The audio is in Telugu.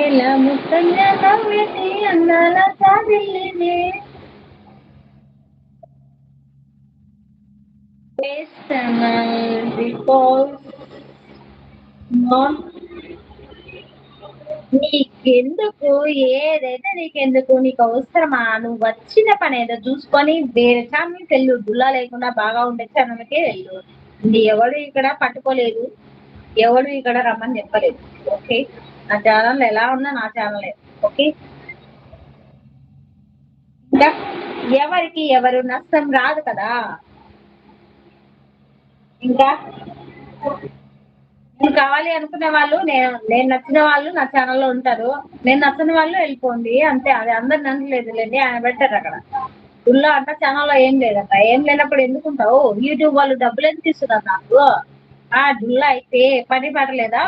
ఇలా ముఖ్యంగా నవ్వేటి అందాల సాగిల్లినే because నీకెందుకు ఏదైతే నీకెందుకు నీకు అవసరమా నువ్వు వచ్చిన పని ఏదో చూసుకొని వేరే ఛానల్కి వెళ్ళు దుల్లా లేకుండా బాగా ఉండే ఛానల్కే వెళ్ళు ఎవడు ఇక్కడ పట్టుకోలేదు ఎవడు ఇక్కడ రమ్మని చెప్పలేదు ఓకే నా ఛానల్ ఎలా ఉన్నా నా ఛానలే ఓకే ఇంకా ఎవరికి ఎవరు నష్టం రాదు కదా ఇంకా నేను కావాలి అనుకునే వాళ్ళు నేను నచ్చిన వాళ్ళు నా ఛానల్లో ఉంటారు నేను నచ్చని వాళ్ళు వెళ్ళిపోండి అంతే అది అందరు నచ్చలేదులేండి ఆయన పెట్టారు అక్కడ ఊళ్ళో అంట ఛానల్లో ఏం లేదంట ఏం లేనప్పుడు ఎందుకుంటావు యూట్యూబ్ వాళ్ళు డబ్బులు ఎందుకు ఇస్తున్నారు నాకు ఆ డుల్లా అయితే పని పడలేదా